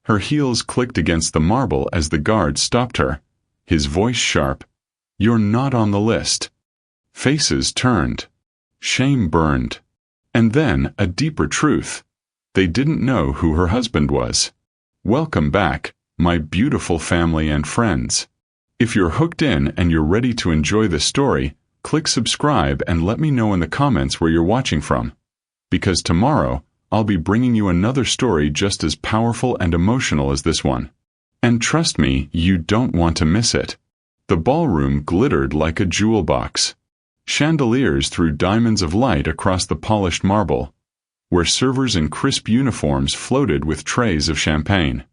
Her heels clicked against the marble as the guard stopped her, his voice sharp. "You're not on the list." Faces turned. Shame burned. And then, a deeper truth. They didn't know who her husband was. Welcome back, my beautiful family and friends. If you're hooked in and you're ready to enjoy this story, click subscribe and let me know in the comments where you're watching from. Because tomorrow, I'll be bringing you another story just as powerful and emotional as this one. And trust me, you don't want to miss it. The ballroom glittered like a jewel box. Chandeliers threw diamonds of light across the polished marble, where servers in crisp uniforms floated with trays of champagne.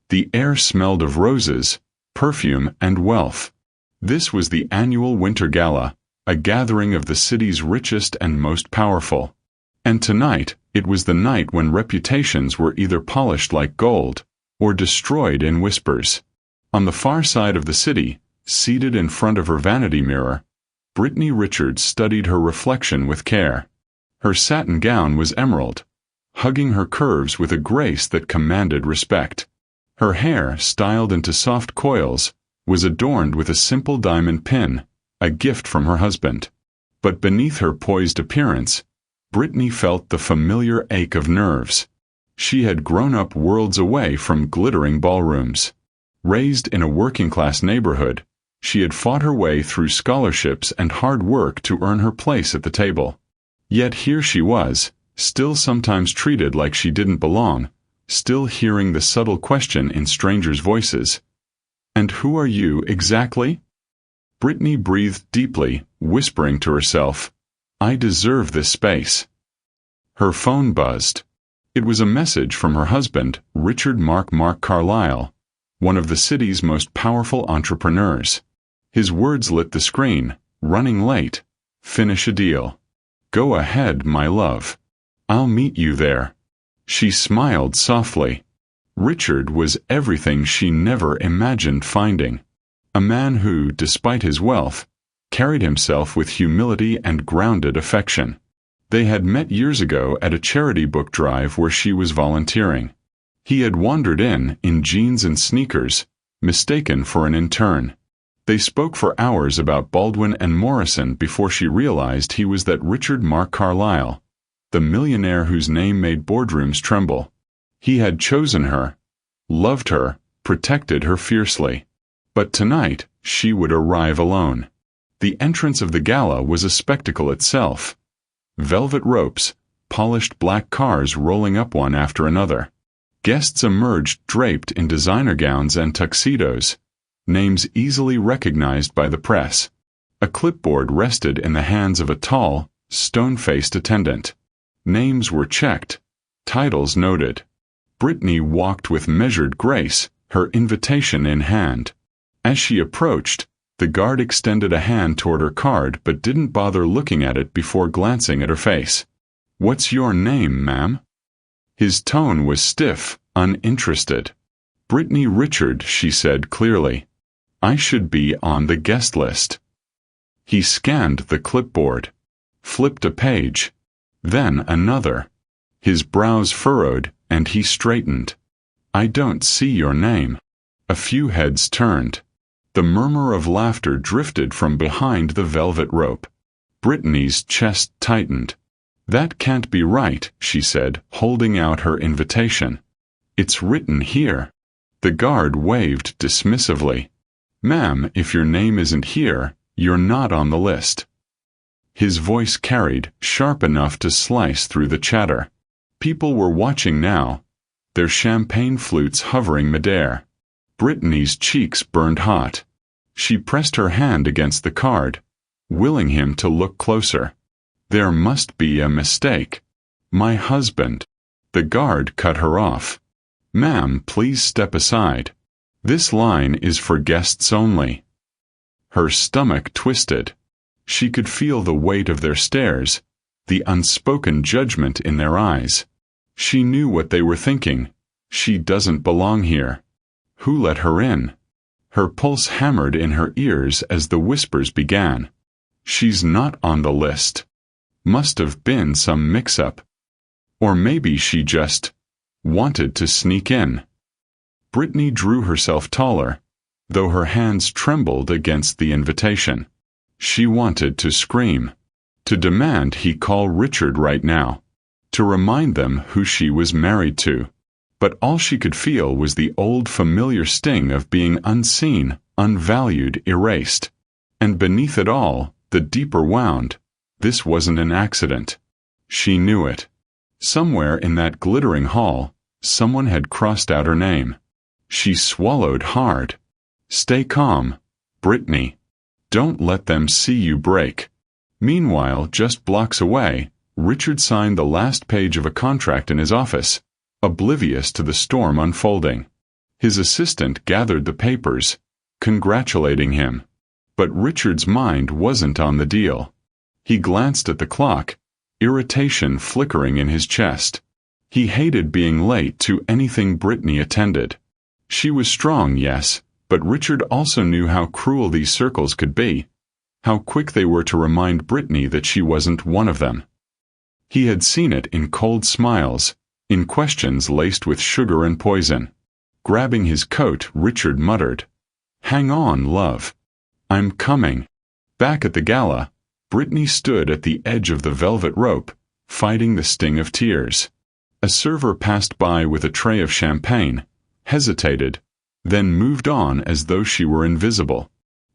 The air smelled of roses, perfume, and wealth. This was the annual Winter Gala, a gathering of the city's richest and most powerful. And tonight, it was the night when reputations were either polished like gold, or destroyed in whispers. On the far side of the city, seated in front of her vanity mirror, Brittany Richard studied her reflection with care. Her satin gown was emerald, hugging her curves with a grace that commanded respect. Her hair, styled into soft coils, was adorned with a simple diamond pin, a gift from her husband. But beneath her poised appearance, Brittany felt the familiar ache of nerves. She had grown up worlds away from glittering ballrooms. Raised in a working-class neighborhood, she had fought her way through scholarships and hard work to earn her place at the table. Yet here she was, still sometimes treated like she didn't belong, still hearing the subtle question in strangers' voices. "And who are you exactly?" Brittany breathed deeply, whispering to herself, "I deserve this space." Her phone buzzed. It was a message from her husband, Richard Mark Carlyle, one of the city's most powerful entrepreneurs. His words lit the screen. "Running late. Finish a deal. Go ahead, my love. I'll meet you there." She smiled softly. Richard was everything she never imagined finding. A man who, despite his wealth, carried himself with humility and grounded affection. They had met years ago at a charity book drive where she was volunteering. He had wandered in jeans and sneakers, mistaken for an intern. They spoke for hours about Baldwin and Morrison before she realized he was that Richard Mark Carlyle, the millionaire whose name made boardrooms tremble. He had chosen her, loved her, protected her fiercely. But tonight, she would arrive alone. The entrance of the gala was a spectacle itself. Velvet ropes, polished black cars rolling up one after another. Guests emerged draped in designer gowns and tuxedos, names easily recognized by the press. A clipboard rested in the hands of a tall, stone-faced attendant. Names were checked, titles noted. Brittany walked with measured grace, her invitation in hand. As she approached, the guard extended a hand toward her card but didn't bother looking at it before glancing at her face. "What's your name, ma'am?" His tone was stiff, uninterested. "Brittany Richard," she said clearly. "I should be on the guest list." He scanned the clipboard, flipped a page, then another. His brows furrowed, and he straightened. "I don't see your name." A few heads turned. The murmur of laughter drifted from behind the velvet rope. Brittany's chest tightened. "That can't be right," she said, holding out her invitation. "It's written here." The guard waved dismissively. "Ma'am, if your name isn't here, you're not on the list." His voice carried, sharp enough to slice through the chatter. People were watching now, their champagne flutes hovering midair. Brittany's cheeks burned hot. She pressed her hand against the card, willing him to look closer. "There must be a mistake. My husband." The guard cut her off. "Ma'am, please step aside. This line is for guests only." Her stomach twisted. She could feel the weight of their stares, the unspoken judgment in their eyes. She knew what they were thinking. She doesn't belong here. Who let her in? Her pulse hammered in her ears as the whispers began. She's not on the list. Must have been some mix-up. Or maybe she just wanted to sneak in. Brittany drew herself taller, though her hands trembled against the invitation. She wanted to scream, to demand he call Richard right now, to remind them who she was married to. But all she could feel was the old familiar sting of being unseen, unvalued, erased. And beneath it all, the deeper wound, this wasn't an accident. She knew it. Somewhere in that glittering hall, someone had crossed out her name. She swallowed hard. Stay calm, Brittany. Don't let them see you break. Meanwhile, just blocks away, Richard signed the last page of a contract in his office, oblivious to the storm unfolding. His assistant gathered the papers, congratulating him. But Richard's mind wasn't on the deal. He glanced at the clock, irritation flickering in his chest. He hated being late to anything Brittany attended. She was strong, yes, but Richard also knew how cruel these circles could be, how quick they were to remind Brittany that she wasn't one of them. He had seen it in cold smiles, in questions laced with sugar and poison. Grabbing his coat, Richard muttered, "Hang on, love. I'm coming." Back at the gala, Brittany stood at the edge of the velvet rope, fighting the sting of tears. A server passed by with a tray of champagne, hesitated, then moved on as though she were invisible.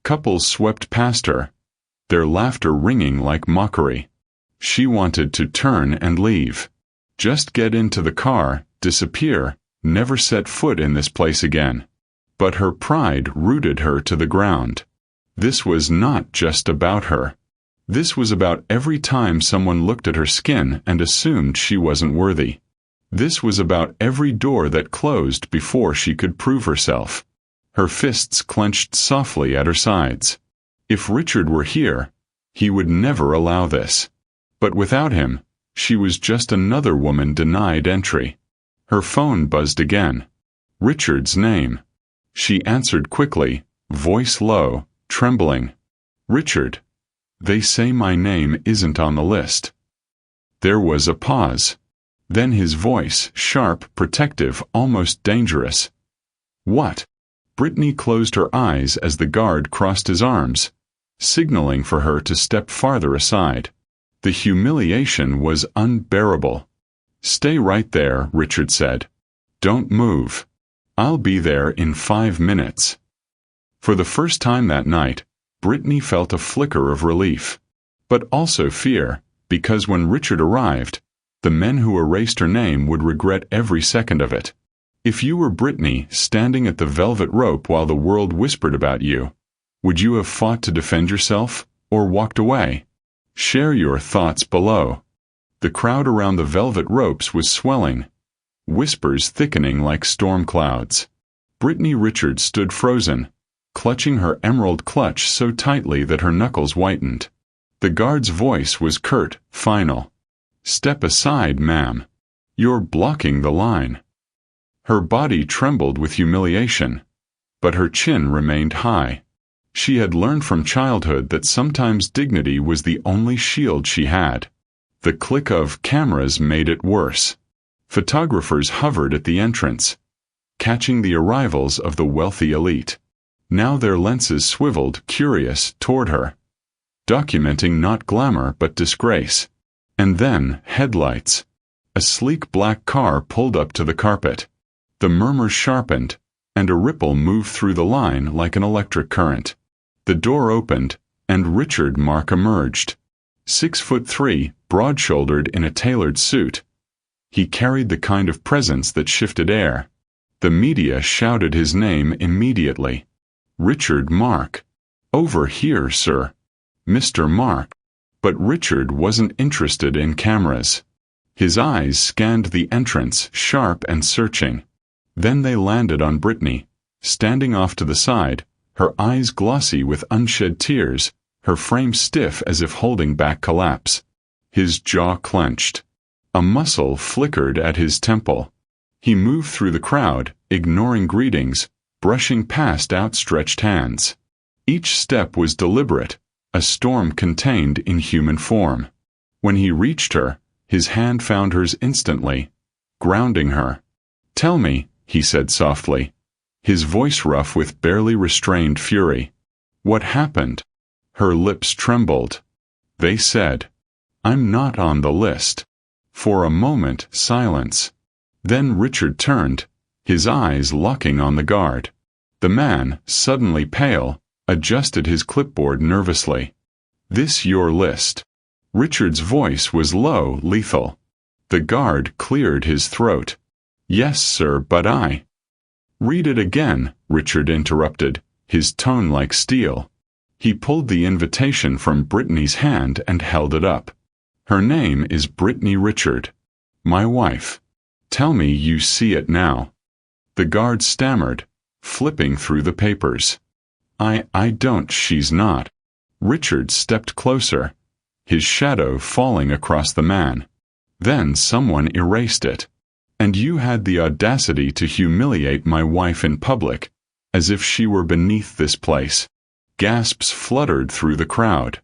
Couples swept past her, their laughter ringing like mockery. She wanted to turn and leave. Just get into the car, disappear, never set foot in this place again. But her pride rooted her to the ground. This was not just about her. This was about every time someone looked at her skin and assumed she wasn't worthy. This was about every door that closed before she could prove herself. Her fists clenched softly at her sides. If Richard were here, he would never allow this. But without him, she was just another woman denied entry. Her phone buzzed again. Richard's name. She answered quickly, voice low, trembling. "Richard. They say my name isn't on the list." There was a pause. Then his voice, sharp, protective, almost dangerous. "What?" Brittany closed her eyes as the guard crossed his arms, signaling for her to step farther aside. The humiliation was unbearable. "Stay right there," Richard said. "Don't move. I'll be there in 5 minutes." For the first time that night, Brittany felt a flicker of relief, but also fear, because when Richard arrived, the men who erased her name would regret every second of it. If you were Brittany standing at the velvet rope while the world whispered about you, would you have fought to defend yourself, or walked away? Share your thoughts below. The crowd around the velvet ropes was swelling, whispers thickening like storm clouds. Brittany Richard stood frozen, clutching her emerald clutch so tightly that her knuckles whitened. The guard's voice was curt, final. "Step aside, ma'am. You're blocking the line." Her body trembled with humiliation, but her chin remained high. She had learned from childhood that sometimes dignity was the only shield she had. The click of cameras made it worse. Photographers hovered at the entrance, catching the arrivals of the wealthy elite. Now their lenses swiveled, curious, toward her, documenting not glamour but disgrace. And then, headlights. A sleek black car pulled up to the carpet. The murmur sharpened, and a ripple moved through the line like an electric current. The door opened, and Richard Mark emerged. 6'3", broad-shouldered in a tailored suit. He carried the kind of presence that shifted air. The media shouted his name immediately. "Richard Mark. Over here, sir. Mr. Mark." But Richard wasn't interested in cameras. His eyes scanned the entrance, sharp and searching. Then they landed on Brittany, standing off to the side, her eyes glossy with unshed tears, her frame stiff as if holding back collapse. His jaw clenched. A muscle flickered at his temple. He moved through the crowd, ignoring greetings, brushing past outstretched hands. Each step was deliberate, a storm contained in human form. When he reached her, his hand found hers instantly, grounding her. "Tell me," he said softly, his voice rough with barely restrained fury. What happened? Her lips trembled. They said, "I'm not on the list." For a moment, silence. Then Richard turned, his eyes locking on the guard. The man, suddenly pale, adjusted his clipboard nervously. "This your list?" Richard's voice was low, lethal. The guard cleared his throat. "Yes, sir, but I—" "Read it again," Richard interrupted, his tone like steel. He pulled the invitation from Brittany's hand and held it up. "Her name is Brittany Richard. My wife. Tell me you see it now." The guard stammered, flipping through the papers. I don't, she's not." Richard stepped closer, his shadow falling across the man. Then someone erased it. "And you had the audacity to humiliate my wife in public, as if she were beneath this place." Gasps fluttered through the crowd.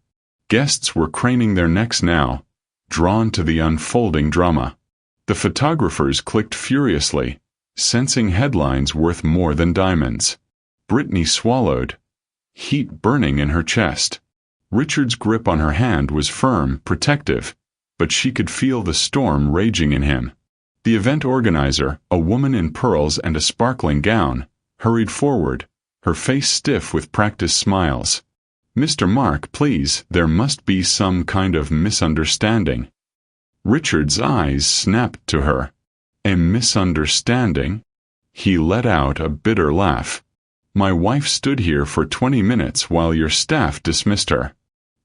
Guests were craning their necks now, drawn to the unfolding drama. The photographers clicked furiously, sensing headlines worth more than diamonds. Brittany swallowed, heat burning in her chest. Richard's grip on her hand was firm, protective, but she could feel the storm raging in him. The event organizer, a woman in pearls and a sparkling gown, hurried forward, her face stiff with practiced smiles. "Mr. Mark, please, there must be some kind of misunderstanding." Richard's eyes snapped to her. "A misunderstanding?" He let out a bitter laugh. "My wife stood here for 20 minutes while your staff dismissed her,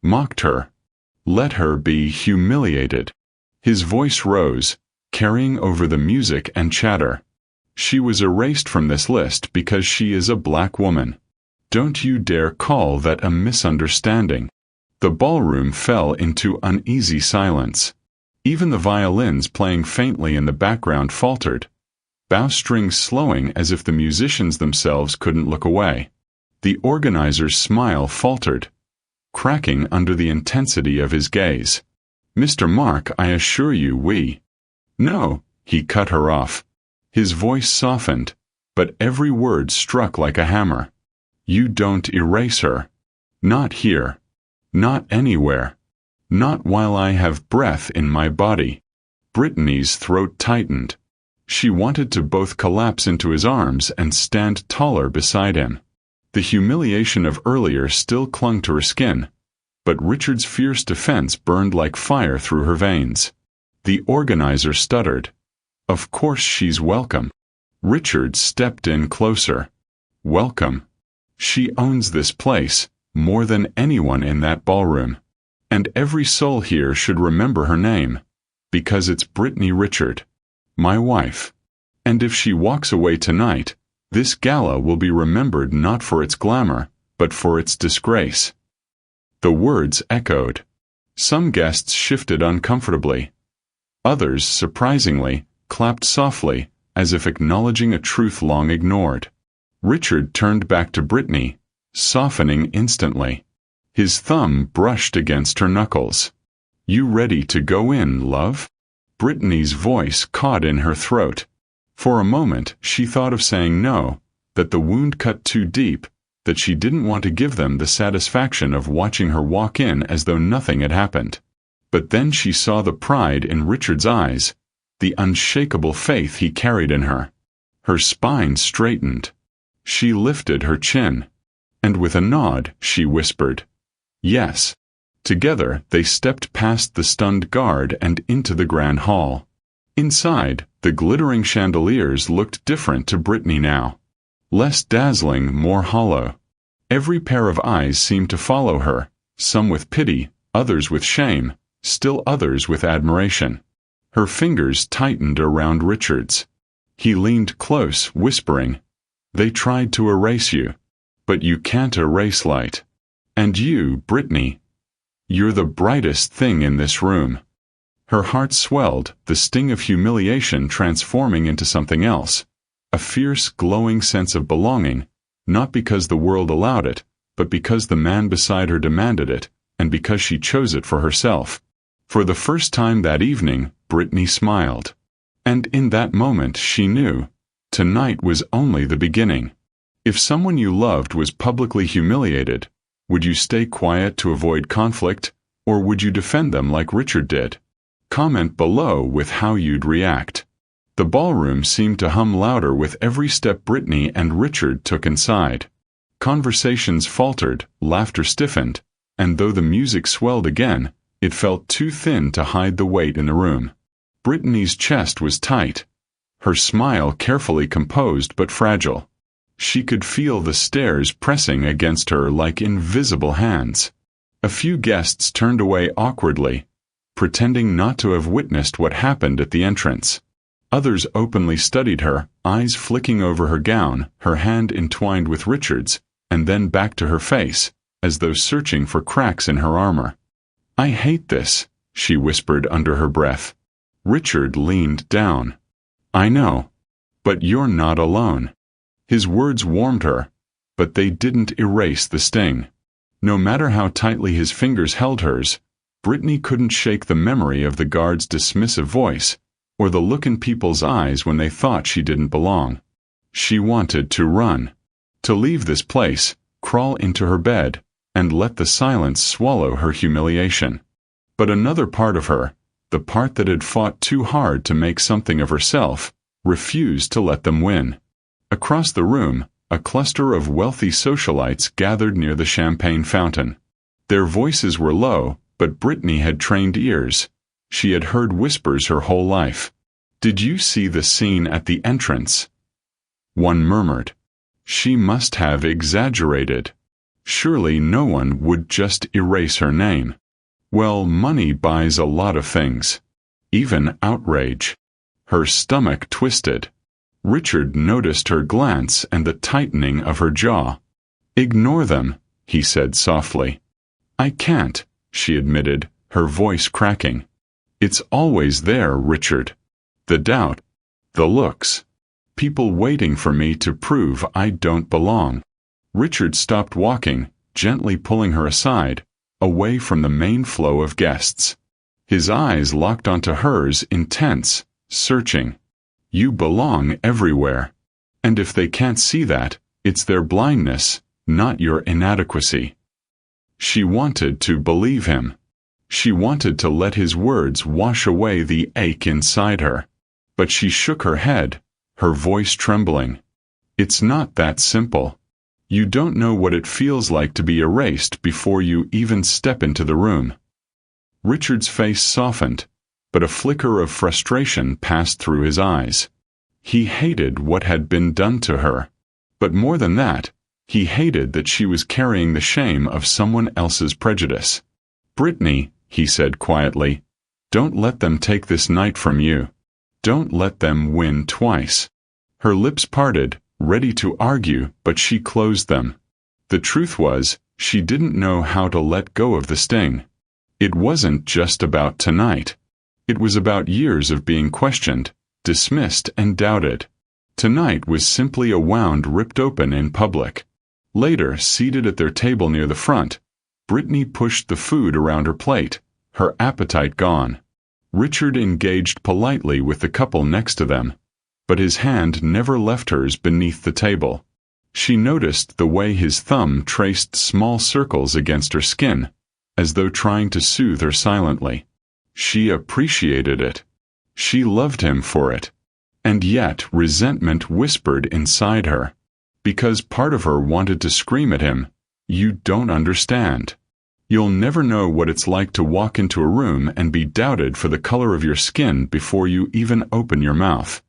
mocked her, let her be humiliated." His voice rose, carrying over the music and chatter. "She was erased from this list because she is a black woman. Don't you dare call that a misunderstanding." The ballroom fell into uneasy silence. Even the violins playing faintly in the background faltered, bowstrings slowing as if the musicians themselves couldn't look away. The organizer's smile faltered, cracking under the intensity of his gaze. "Mr. Mark, I assure you we—" "No," he cut her off. His voice softened, but every word struck like a hammer. "You don't erase her. Not here. Not anywhere. Not while I have breath in my body." Brittany's throat tightened. She wanted to both collapse into his arms and stand taller beside him. The humiliation of earlier still clung to her skin, but Richard's fierce defense burned like fire through her veins. The organizer stuttered. "Of course she's welcome." Richard stepped in closer. "Welcome. She owns this place, more than anyone in that ballroom. And every soul here should remember her name, because it's Brittany Richard, my wife. And if she walks away tonight, this gala will be remembered not for its glamour, but for its disgrace." The words echoed. Some guests shifted uncomfortably. Others, surprisingly, clapped softly, as if acknowledging a truth long ignored. Richard turned back to Brittany, softening instantly. His thumb brushed against her knuckles. "You ready to go in, love?" Brittany's voice caught in her throat. For a moment she thought of saying no, that the wound cut too deep, that she didn't want to give them the satisfaction of watching her walk in as though nothing had happened. But then she saw the pride in Richard's eyes, the unshakable faith he carried in her. Her spine straightened. She lifted her chin, and with a nod she whispered, "Yes." Together they stepped past the stunned guard and into the grand hall. Inside, the glittering chandeliers looked different to Brittany now. Less dazzling, more hollow. Every pair of eyes seemed to follow her, some with pity, others with shame, still others with admiration. Her fingers tightened around Richard's. He leaned close, whispering, "They tried to erase you. But you can't erase light. And you, Brittany, you're the brightest thing in this room." Her heart swelled, the sting of humiliation transforming into something else, a fierce, glowing sense of belonging, not because the world allowed it, but because the man beside her demanded it, and because she chose it for herself. For the first time that evening, Brittany smiled. And in that moment she knew, tonight was only the beginning. If someone you loved was publicly humiliated, would you stay quiet to avoid conflict, or would you defend them like Richard did? Comment below with how you'd react. The ballroom seemed to hum louder with every step Brittany and Richard took inside. Conversations faltered, laughter stiffened, and though the music swelled again, it felt too thin to hide the weight in the room. Brittany's chest was tight, her smile carefully composed but fragile. She could feel the stares pressing against her like invisible hands. A few guests turned away awkwardly, pretending not to have witnessed what happened at the entrance. Others openly studied her, eyes flicking over her gown, her hand entwined with Richard's, and then back to her face, as though searching for cracks in her armor. "I hate this," she whispered under her breath. Richard leaned down. "I know. But you're not alone." His words warmed her, but they didn't erase the sting. No matter how tightly his fingers held hers, Brittany couldn't shake the memory of the guard's dismissive voice, or the look in people's eyes when they thought she didn't belong. She wanted to run, to leave this place, crawl into her bed, and let the silence swallow her humiliation. But another part of her, the part that had fought too hard to make something of herself, refused to let them win. Across the room, a cluster of wealthy socialites gathered near the champagne fountain. Their voices were low, but Brittany had trained ears. She had heard whispers her whole life. "Did you see the scene at the entrance?" One murmured. She must have exaggerated. Surely no one would just erase her name. Well, money buys a lot of things. Even outrage. Her stomach twisted. Richard noticed her glance and the tightening of her jaw. "Ignore them," he said softly. "I can't," she admitted, her voice cracking. "It's always there, Richard. The doubt, the looks. People waiting for me to prove I don't belong." Richard stopped walking, gently pulling her aside, away from the main flow of guests. His eyes locked onto hers, intense, searching. "You belong everywhere. And if they can't see that, it's their blindness, not your inadequacy." She wanted to believe him. She wanted to let his words wash away the ache inside her. But she shook her head, her voice trembling. "It's not that simple. You don't know what it feels like to be erased before you even step into the room." Richard's face softened, but a flicker of frustration passed through his eyes. He hated what had been done to her. But more than that, he hated that she was carrying the shame of someone else's prejudice. "Brittany," he said quietly, "don't let them take this night from you. Don't let them win twice." Her lips parted, ready to argue, but she closed them. The truth was, she didn't know how to let go of the sting. It wasn't just about tonight. It was about years of being questioned, dismissed, and doubted. Tonight was simply a wound ripped open in public. Later, seated at their table near the front, Brittany pushed the food around her plate, her appetite gone. Richard engaged politely with the couple next to them, but his hand never left hers beneath the table. She noticed the way his thumb traced small circles against her skin, as though trying to soothe her silently. She appreciated it. She loved him for it. And yet resentment whispered inside her. Because part of her wanted to scream at him, "You don't understand. You'll never know what it's like to walk into a room and be doubted for the color of your skin before you even open your mouth."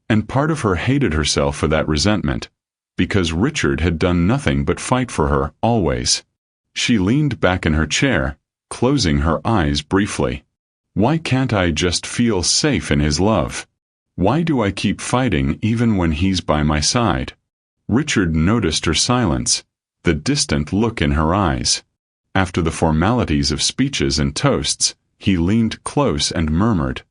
And part of her hated herself for that resentment, because Richard had done nothing but fight for her, always. She leaned back in her chair, closing her eyes briefly. Why can't I just feel safe in his love? Why do I keep fighting even when he's by my side? Richard noticed her silence, the distant look in her eyes. After the formalities of speeches and toasts, he leaned close and murmured,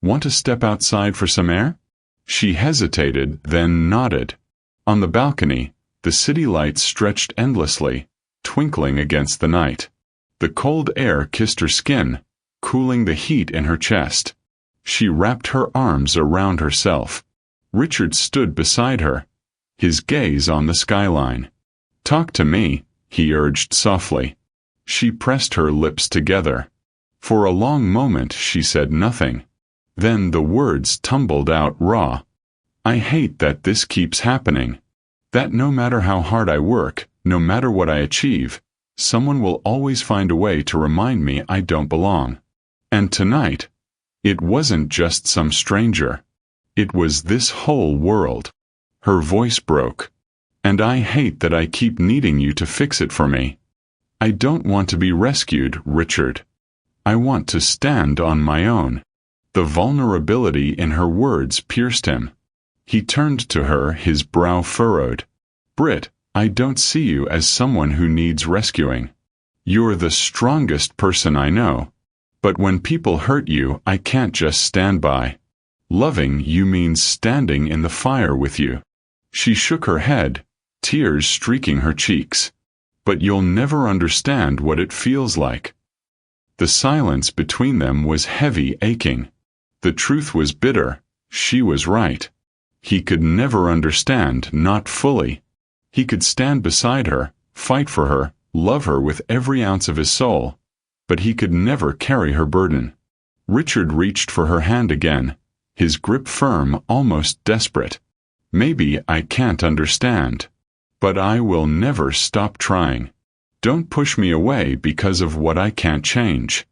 "Want to step outside for some air?" She hesitated, then nodded. On the balcony, the city lights stretched endlessly, twinkling against the night. The cold air kissed her skin, cooling the heat in her chest. She wrapped her arms around herself. Richard stood beside her, his gaze on the skyline. "Talk to me," he urged softly. She pressed her lips together. For a long moment she said nothing. Then the words tumbled out raw. "I hate that this keeps happening. That no matter how hard I work, no matter what I achieve, someone will always find a way to remind me I don't belong. And tonight, it wasn't just some stranger. It was this whole world." Her voice broke. "And I hate that I keep needing you to fix it for me. I don't want to be rescued, Richard. I want to stand on my own." The vulnerability in her words pierced him. He turned to her, his brow furrowed. "Britt, I don't see you as someone who needs rescuing. You're the strongest person I know. But when people hurt you, I can't just stand by. Loving you means standing in the fire with you." She shook her head, tears streaking her cheeks. "But you'll never understand what it feels like." The silence between them was heavy, aching. The truth was bitter. She was right. He could never understand, not fully. He could stand beside her, fight for her, love her with every ounce of his soul, but he could never carry her burden. Richard reached for her hand again, his grip firm, almost desperate. "Maybe I can't understand, but I will never stop trying. Don't push me away because of what I can't change.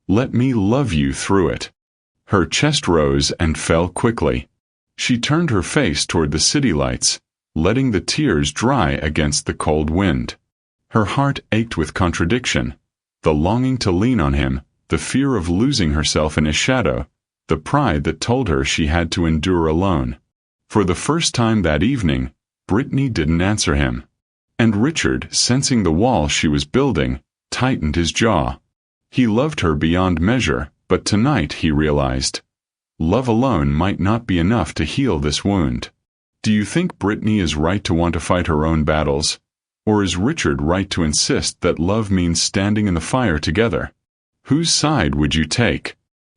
Let me love you through it." Her chest rose and fell quickly. She turned her face toward the city lights, letting the tears dry against the cold wind. Her heart ached with contradiction, the longing to lean on him, the fear of losing herself in his shadow, the pride that told her she had to endure alone. For the first time that evening, Brittany didn't answer him. And Richard, sensing the wall she was building, tightened his jaw. He loved her beyond measure, but tonight he realized, love alone might not be enough to heal this wound. Do you think Brittany is right to want to fight her own battles? Or is Richard right to insist that love means standing in the fire together? Whose side would you take?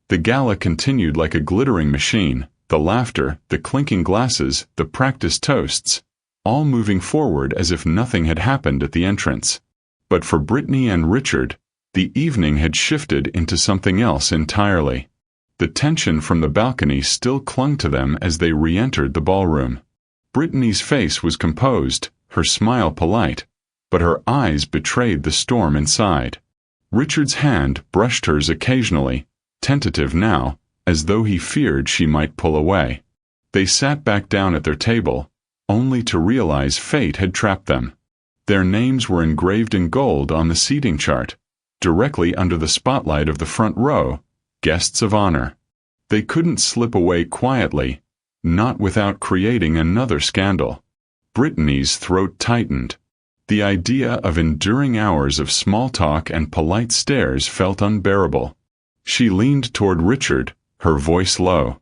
The gala continued like a glittering machine, the laughter, the clinking glasses, the practiced toasts, all moving forward as if nothing had happened at the entrance. But for Brittany and Richard, the evening had shifted into something else entirely. The tension from the balcony still clung to them as they re-entered the ballroom. Brittany's face was composed, her smile polite, but her eyes betrayed the storm inside. Richard's hand brushed hers occasionally, tentative now, as though he feared she might pull away. They sat back down at their table, only to realize fate had trapped them. Their names were engraved in gold on the seating chart, directly under the spotlight of the front row, guests of honor. They couldn't slip away quietly, not without creating another scandal. Brittany's throat tightened. The idea of enduring hours of small talk and polite stares felt unbearable. She leaned toward Richard, her voice low.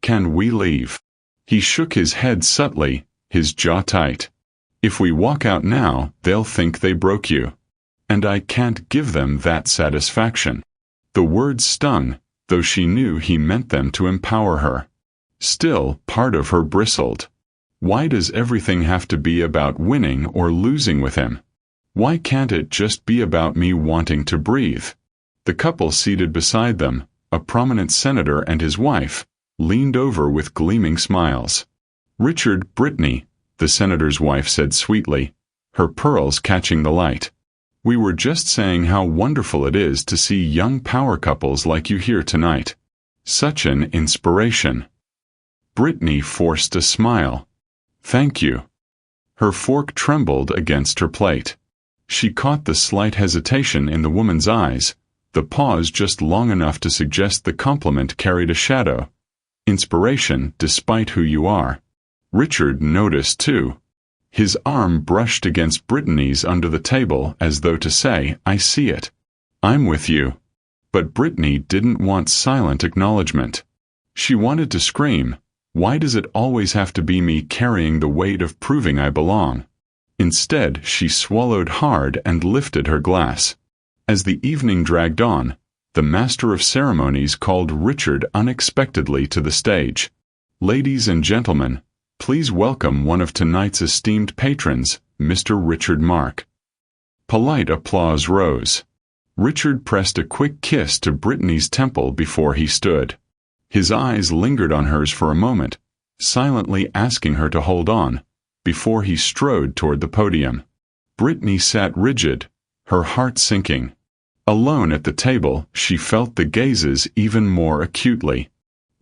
"Can we leave?" He shook his head subtly, his jaw tight. "If we walk out now, they'll think they broke you. And I can't give them that satisfaction." The words stung, though she knew he meant them to empower her. Still, part of her bristled. Why does everything have to be about winning or losing with him? Why can't it just be about me wanting to breathe? The couple seated beside them, a prominent senator and his wife, leaned over with gleaming smiles. "Richard, Brittany," the senator's wife said sweetly, her pearls catching the light. "We were just saying how wonderful it is to see young power couples like you here tonight. Such an inspiration." Brittany forced a smile. "Thank you." Her fork trembled against her plate. She caught the slight hesitation in the woman's eyes, the pause just long enough to suggest the compliment carried a shadow. Inspiration, despite who you are. Richard noticed too. His arm brushed against Brittany's under the table as though to say, "I see it. I'm with you." But Brittany didn't want silent acknowledgement. She wanted to scream, "Why does it always have to be me carrying the weight of proving I belong?" Instead, she swallowed hard and lifted her glass. As the evening dragged on, the master of ceremonies called Richard unexpectedly to the stage. "Ladies and gentlemen, Please welcome one of tonight's esteemed patrons, Mr. Richard Mark." Polite applause rose. Richard pressed a quick kiss to Brittany's temple before he stood. His eyes lingered on hers for a moment, silently asking her to hold on, before he strode toward the podium. Brittany sat rigid, her heart sinking. Alone at the table, she felt the gazes even more acutely.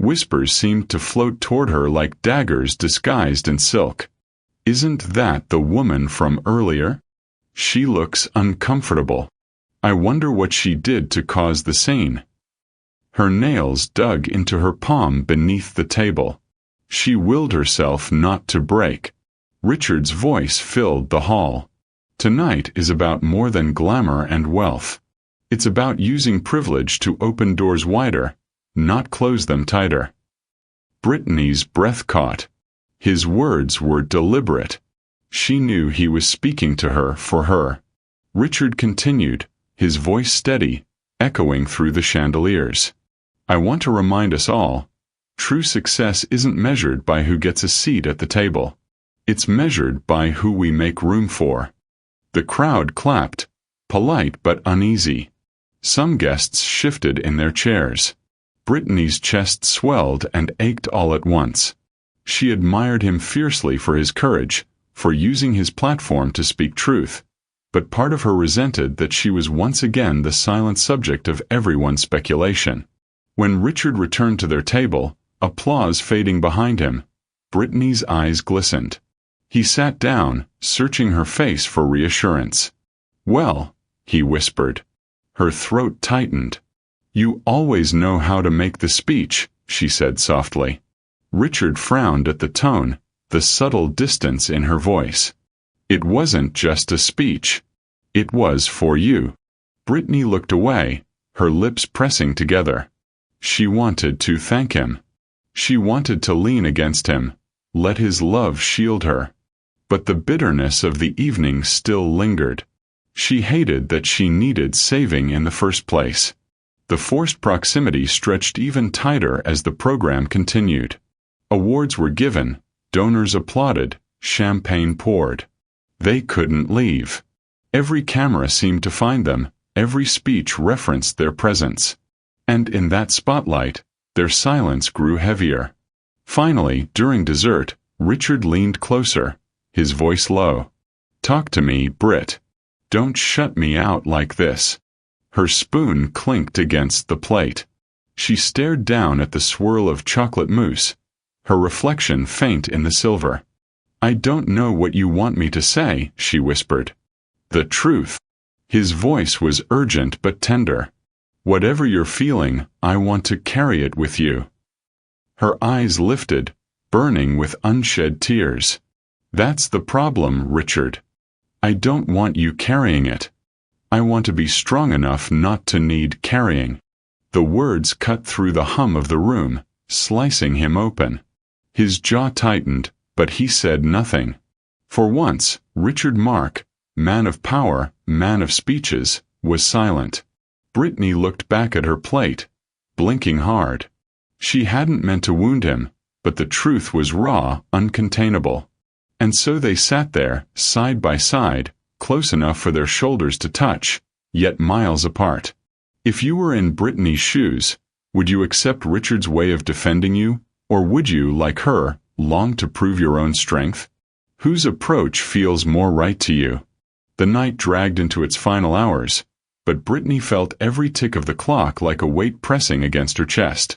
Whispers seemed to float toward her like daggers disguised in silk. "Isn't that the woman from earlier? She looks uncomfortable. I wonder what she did to cause the scene." Her nails dug into her palm beneath the table. She willed herself not to break. Richard's voice filled the hall. "Tonight is about more than glamour and wealth. It's about using privilege to open doors wider, not close them tighter." Brittany's breath caught. His words were deliberate. She knew he was speaking to her for her. Richard continued, his voice steady, echoing through the chandeliers. "I want to remind us all, true success isn't measured by who gets a seat at the table. It's measured by who we make room for." The crowd clapped, polite but uneasy. Some guests shifted in their chairs. Brittany's chest swelled and ached all at once. She admired him fiercely for his courage, for using his platform to speak truth, but part of her resented that she was once again the silent subject of everyone's speculation. When Richard returned to their table, applause fading behind him, Brittany's eyes glistened. He sat down, searching her face for reassurance. "Well," he whispered. Her throat tightened. "You always know how to make the speech," she said softly. Richard frowned at the tone, the subtle distance in her voice. "It wasn't just a speech. It was for you." Brittany looked away, her lips pressing together. She wanted to thank him. She wanted to lean against him, let his love shield her. But the bitterness of the evening still lingered. She hated that she needed saving in the first place. The forced proximity stretched even tighter as the program continued. Awards were given, donors applauded, champagne poured. They couldn't leave. Every camera seemed to find them, every speech referenced their presence. And in that spotlight, their silence grew heavier. Finally, during dessert, Richard leaned closer, his voice low. "Talk to me, Britt. Don't shut me out like this." Her spoon clinked against the plate. She stared down at the swirl of chocolate mousse, her reflection faint in the silver. "I don't know what you want me to say," she whispered. "The truth." His voice was urgent but tender. "Whatever you're feeling, I want to carry it with you." Her eyes lifted, burning with unshed tears. "That's the problem, Richard. I don't want you carrying it. I want to be strong enough not to need carrying." The words cut through the hum of the room, slicing him open. His jaw tightened, but he said nothing. For once, Richard Mark, man of power, man of speeches, was silent. Brittany looked back at her plate, blinking hard. She hadn't meant to wound him, but the truth was raw, uncontainable. And so they sat there, side by side, close enough for their shoulders to touch, yet miles apart. If you were in Brittany's shoes, would you accept Richard's way of defending you, or would you, like her, long to prove your own strength? Whose approach feels more right to you? The night dragged into its final hours, but Brittany felt every tick of the clock like a weight pressing against her chest.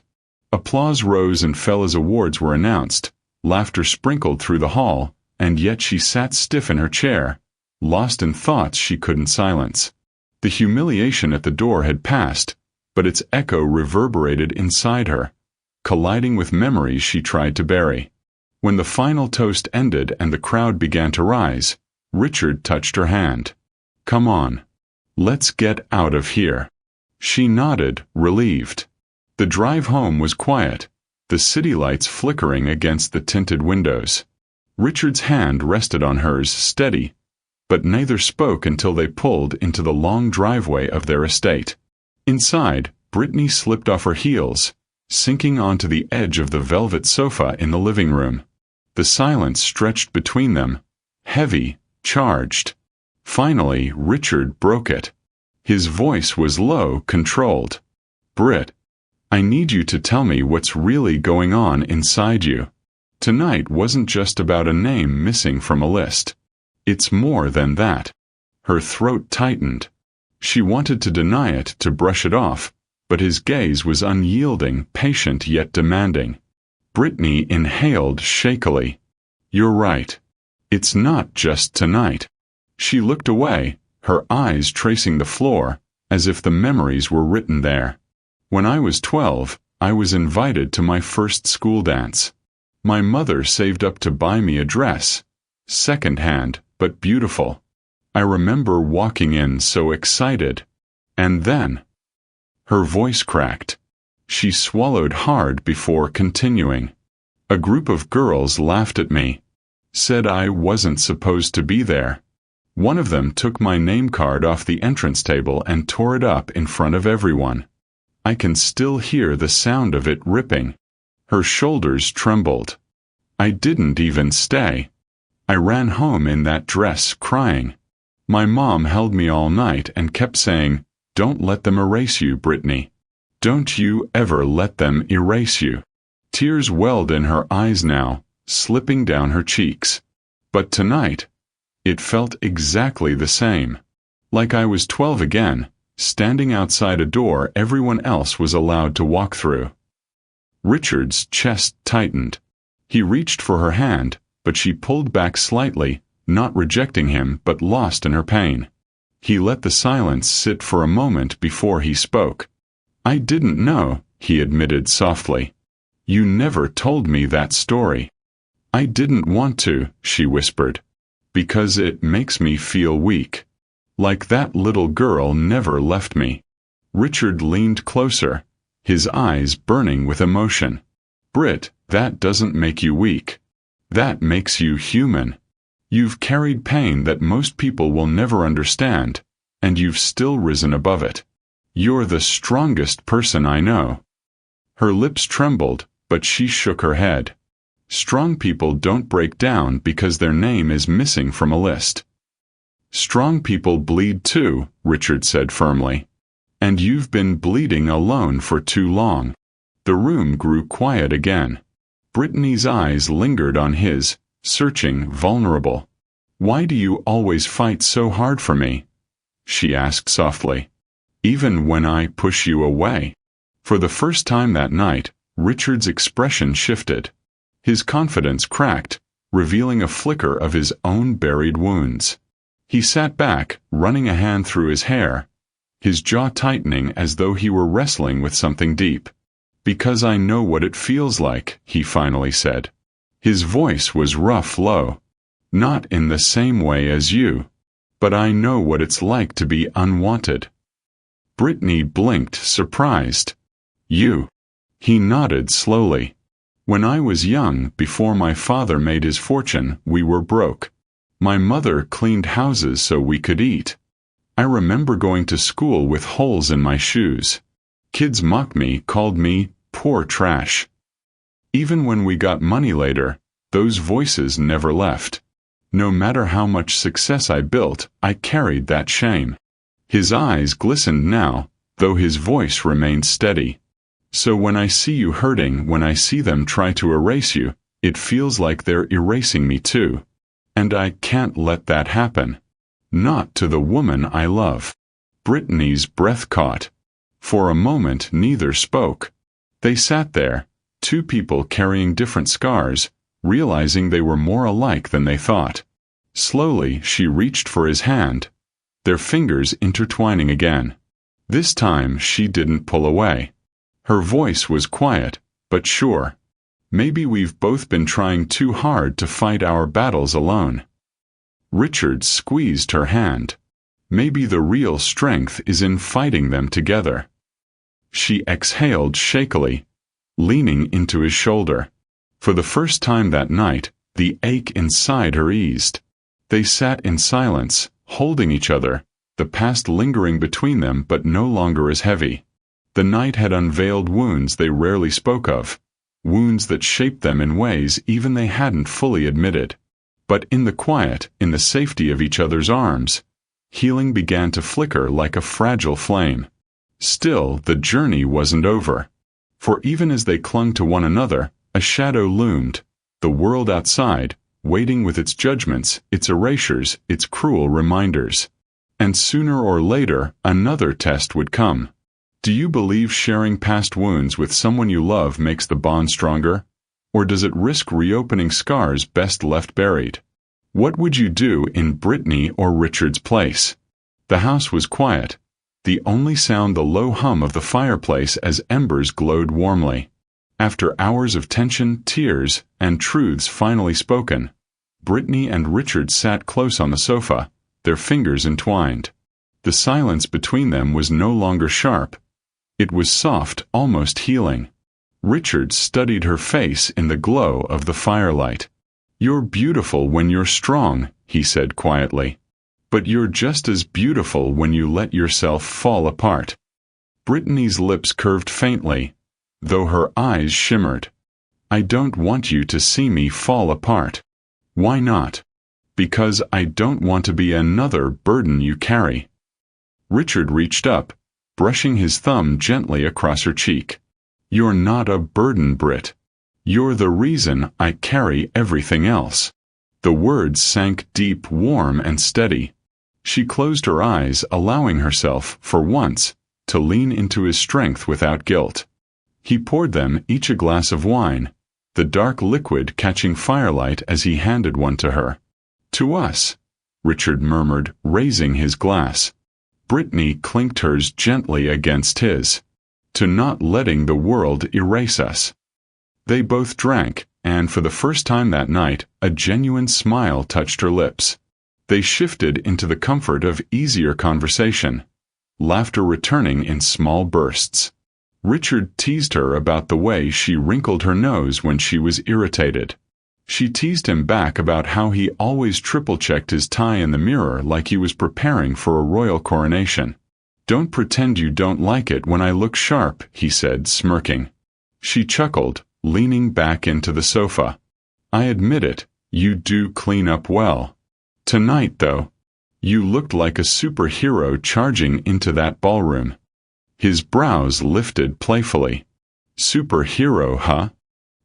Applause rose and fell as awards were announced, laughter sprinkled through the hall, and yet she sat stiff in her chair, lost in thoughts she couldn't silence. The humiliation at the door had passed, but its echo reverberated inside her, colliding with memories she tried to bury. When the final toast ended and the crowd began to rise, Richard touched her hand. "Come on. Let's get out of here." She nodded, relieved. The drive home was quiet, the city lights flickering against the tinted windows. Richard's hand rested on hers, steady, but neither spoke until they pulled into the long driveway of their estate. Inside, Brittany slipped off her heels, sinking onto the edge of the velvet sofa in the living room. The silence stretched between them, heavy, charged. Finally, Richard broke it. His voice was low, controlled. "Britt, I need you to tell me what's really going on inside you. Tonight wasn't just about a name missing from a list. It's more than that." Her throat tightened. She wanted to deny it, to brush it off, but his gaze was unyielding, patient yet demanding. Brittany inhaled shakily. "You're right. It's not just tonight." She looked away, her eyes tracing the floor, as if the memories were written there. "When I was 12, I was invited to my first school dance. My mother saved up to buy me a dress, second-hand, but beautiful. I remember walking in so excited. And then—" Her voice cracked. She swallowed hard before continuing. "A group of girls laughed at me, said I wasn't supposed to be there. One of them took my name card off the entrance table and tore it up in front of everyone. I can still hear the sound of it ripping." Her shoulders trembled. "I didn't even stay. I ran home in that dress, crying. My mom held me all night and kept saying, 'Don't let them erase you, Brittany. Don't you ever let them erase you.'" Tears welled in her eyes now, slipping down her cheeks. But tonight, it felt exactly the same. Like I was 12 again, standing outside a door everyone else was allowed to walk through. Richard's chest tightened. He reached for her hand, but she pulled back slightly, not rejecting him but lost in her pain. He let the silence sit for a moment before he spoke. "I didn't know," he admitted softly. "You never told me that story." "I didn't want to," she whispered, "because it makes me feel weak. Like that little girl never left me." Richard leaned closer, his eyes burning with emotion. "Britt, that doesn't make you weak. That makes you human. You've carried pain that most people will never understand, and you've still risen above it. You're the strongest person I know." Her lips trembled, but she shook her head. "Strong people don't break down because their name is missing from a list." "Strong people bleed too," Richard said firmly. "And you've been bleeding alone for too long." The room grew quiet again. Brittany's eyes lingered on his, searching, vulnerable. "Why do you always fight so hard for me?" she asked softly. "Even when I push you away?" For the first time that night, Richard's expression shifted. His confidence cracked, revealing a flicker of his own buried wounds. He sat back, running a hand through his hair, his jaw tightening as though he were wrestling with something deep. "Because I know what it feels like," he finally said. His voice was rough, low. "Not in the same way as you. But I know what it's like to be unwanted." Brittany blinked, surprised. "You?" He nodded slowly. "When I was young, before my father made his fortune, we were broke. My mother cleaned houses so we could eat. I remember going to school with holes in my shoes. Kids mocked me, called me poor trash. Even when we got money later, those voices never left. No matter how much success I built, I carried that shame." His eyes glistened now, though his voice remained steady. "So when I see you hurting, when I see them try to erase you, it feels like they're erasing me too. And I can't let that happen. Not to the woman I love." Brittany's breath caught. For a moment neither spoke. They sat there, two people carrying different scars, realizing they were more alike than they thought. Slowly she reached for his hand, their fingers intertwining again. This time she didn't pull away. Her voice was quiet, but sure. "Maybe we've both been trying too hard to fight our battles alone." Richard squeezed her hand. "Maybe the real strength is in fighting them together." She exhaled shakily, leaning into his shoulder. For the first time that night, the ache inside her eased. They sat in silence, holding each other, the past lingering between them but no longer as heavy. The night had unveiled wounds they rarely spoke of, wounds that shaped them in ways even they hadn't fully admitted. But in the quiet, in the safety of each other's arms, healing began to flicker like a fragile flame. Still, the journey wasn't over. For even as they clung to one another, a shadow loomed, the world outside, waiting with its judgments, its erasures, its cruel reminders. And sooner or later, another test would come. Do you believe sharing past wounds with someone you love makes the bond stronger? Or does it risk reopening scars best left buried? What would you do in Brittany or Richard's place? The house was quiet, the only sound the low hum of the fireplace as embers glowed warmly. After hours of tension, tears, and truths finally spoken, Brittany and Richard sat close on the sofa, their fingers entwined. The silence between them was no longer sharp. It was soft, almost healing. Richard studied her face in the glow of the firelight. "You're beautiful when you're strong," he said quietly. "But you're just as beautiful when you let yourself fall apart." Brittany's lips curved faintly, though her eyes shimmered. "I don't want you to see me fall apart." "Why not?" "Because I don't want to be another burden you carry." Richard reached up, brushing his thumb gently across her cheek. "You're not a burden, Britt. You're the reason I carry everything else." The words sank deep, warm, and steady. She closed her eyes, allowing herself, for once, to lean into his strength without guilt. He poured them each a glass of wine, the dark liquid catching firelight as he handed one to her. "To us," Richard murmured, raising his glass. Brittany clinked hers gently against his. "To not letting the world erase us." They both drank, and for the first time that night, a genuine smile touched her lips. They shifted into the comfort of easier conversation, laughter returning in small bursts. Richard teased her about the way she wrinkled her nose when she was irritated. She teased him back about how he always triple-checked his tie in the mirror like he was preparing for a royal coronation. "Don't pretend you don't like it when I look sharp," he said, smirking. She chuckled, leaning back into the sofa. "I admit it, you do clean up well. Tonight, though, you looked like a superhero charging into that ballroom." His brows lifted playfully. "Superhero, huh?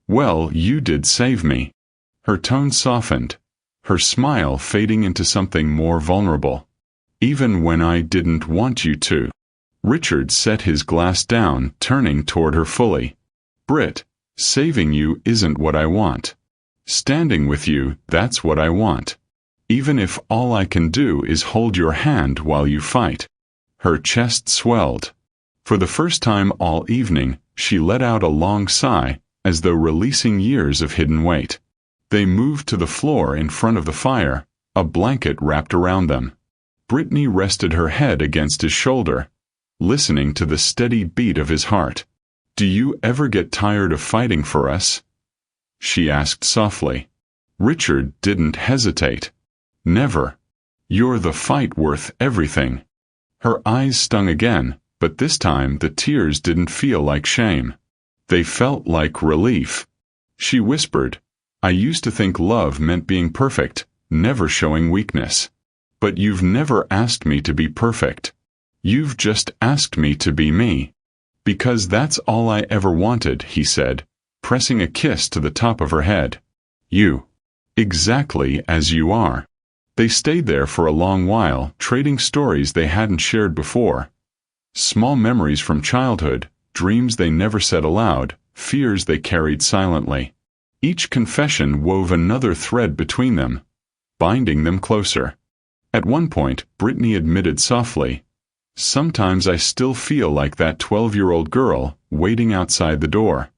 Well, you did save me." Her tone softened, her smile fading into something more vulnerable. "Even when I didn't want you to." Richard set his glass down, turning toward her fully. "Britt, saving you isn't what I want. Standing with you, that's what I want. Even if all I can do is hold your hand while you fight." Her chest swelled. For the first time all evening, she let out a long sigh, as though releasing years of hidden weight. They moved to the floor in front of the fire, a blanket wrapped around them. Brittany rested her head against his shoulder, listening to the steady beat of his heart. "Do you ever get tired of fighting for us?" she asked softly. Richard didn't hesitate. "Never. You're the fight worth everything." Her eyes stung again, but this time the tears didn't feel like shame. They felt like relief. She whispered, "I used to think love meant being perfect, never showing weakness. But you've never asked me to be perfect. You've just asked me to be me." "Because that's all I ever wanted," he said, pressing a kiss to the top of her head. "You. Exactly as you are." They stayed there for a long while, trading stories they hadn't shared before. Small memories from childhood, dreams they never said aloud, fears they carried silently. Each confession wove another thread between them, binding them closer. At one point, Brittany admitted softly, "Sometimes I still feel like that 12-year-old girl, waiting outside the door."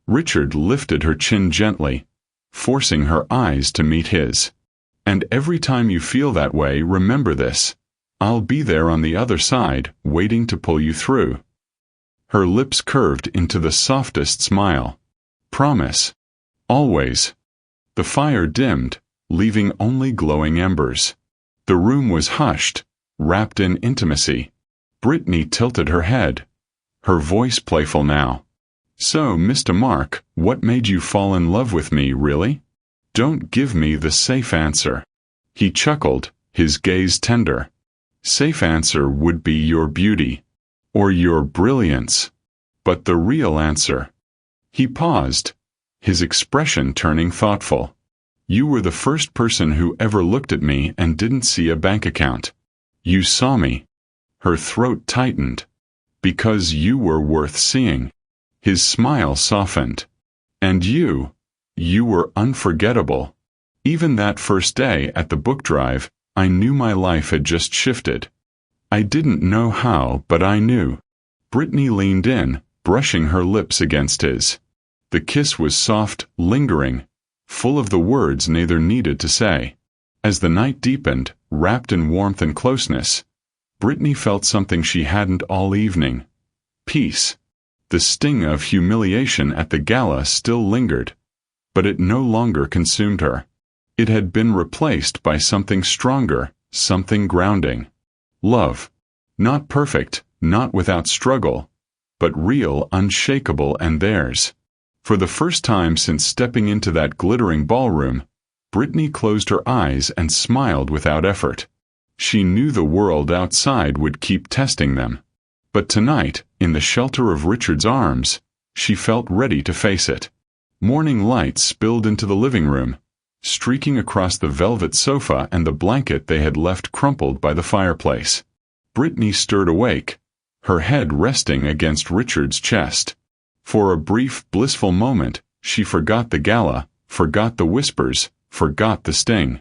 Richard lifted her chin gently, forcing her eyes to meet his. "And every time you feel that way, remember this. I'll be there on the other side, waiting to pull you through." Her lips curved into the softest smile. "Promise." "Always." The fire dimmed, leaving only glowing embers. The room was hushed, wrapped in intimacy. Brittany tilted her head, her voice playful now. "So, Mr. Mark, what made you fall in love with me, really? Don't give me the safe answer." He chuckled, his gaze tender. "Safe answer would be your beauty. Or your brilliance. But the real answer." He paused, his expression turning thoughtful. "You were the first person who ever looked at me and didn't see a bank account. You saw me." Her throat tightened. "Because you were worth seeing." His smile softened. "And you were unforgettable. Even that first day at the book drive, I knew my life had just shifted. I didn't know how, but I knew." Brittany leaned in, brushing her lips against his. The kiss was soft, lingering, full of the words neither needed to say. As the night deepened, wrapped in warmth and closeness, Brittany felt something she hadn't all evening. Peace. The sting of humiliation at the gala still lingered, but it no longer consumed her. It had been replaced by something stronger, something grounding. Love. Not perfect, not without struggle, but real, unshakable, and theirs. For the first time since stepping into that glittering ballroom, Brittany closed her eyes and smiled without effort. She knew the world outside would keep testing them. But tonight, in the shelter of Richard's arms, she felt ready to face it. Morning light spilled into the living room, streaking across the velvet sofa and the blanket they had left crumpled by the fireplace. Brittany stirred awake, her head resting against Richard's chest. For a brief, blissful moment, she forgot the gala, forgot the whispers, forgot the sting.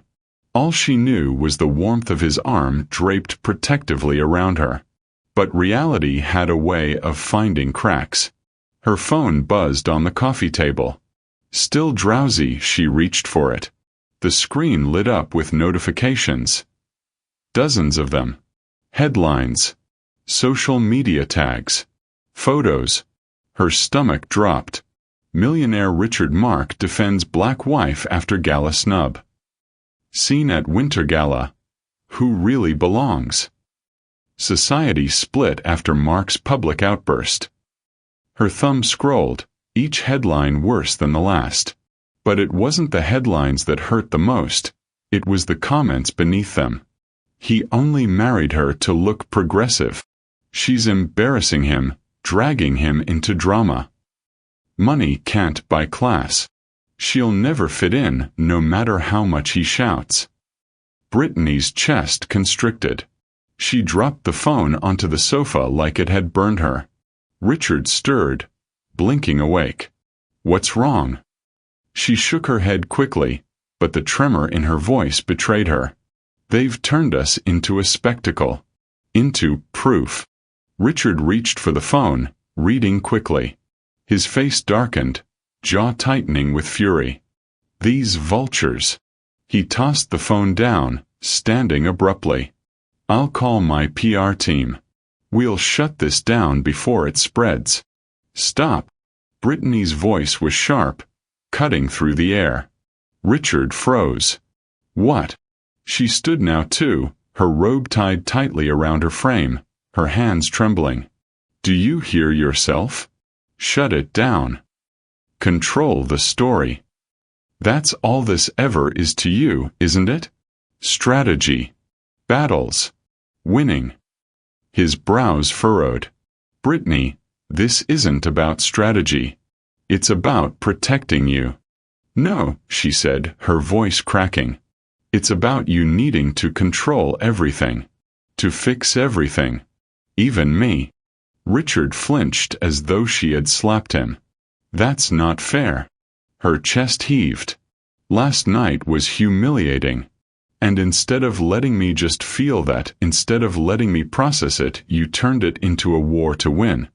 All she knew was the warmth of his arm draped protectively around her. But reality had a way of finding cracks. Her phone buzzed on the coffee table. Still drowsy, she reached for it. The screen lit up with notifications. Dozens of them. Headlines. Social media tags. Photos. Her stomach dropped. Millionaire Richard Mark defends black wife after gala snub. Seen at Winter Gala. Who really belongs? Society split after Mark's public outburst. Her thumb scrolled, each headline worse than the last. But it wasn't the headlines that hurt the most, it was the comments beneath them. He only married her to look progressive. She's embarrassing him, dragging him into drama. Money can't buy class. She'll never fit in, no matter how much he shouts. Brittany's chest constricted. She dropped the phone onto the sofa like it had burned her. Richard stirred, blinking awake. "What's wrong?" She shook her head quickly, but the tremor in her voice betrayed her. "They've turned us into a spectacle. Into proof." Richard reached for the phone, reading quickly. His face darkened, jaw tightening with fury. "These vultures." He tossed the phone down, standing abruptly. "I'll call my PR team. We'll shut this down before it spreads." "Stop." Brittany's voice was sharp, cutting through the air. Richard froze. "What?" She stood now too, her robe tied tightly around her frame, her hands trembling. "Do you hear yourself? Shut it down. Control the story. That's all this ever is to you, isn't it? Strategy. Battles. Winning." His brows furrowed. "Brittany, this isn't about strategy. It's about protecting you." "No," she said, her voice cracking. "It's about you needing to control everything. To fix everything. Even me." Richard flinched as though she had slapped him. "That's not fair." Her chest heaved. "Last night was humiliating. And instead of letting me just feel that, instead of letting me process it, you turned it into a war to win.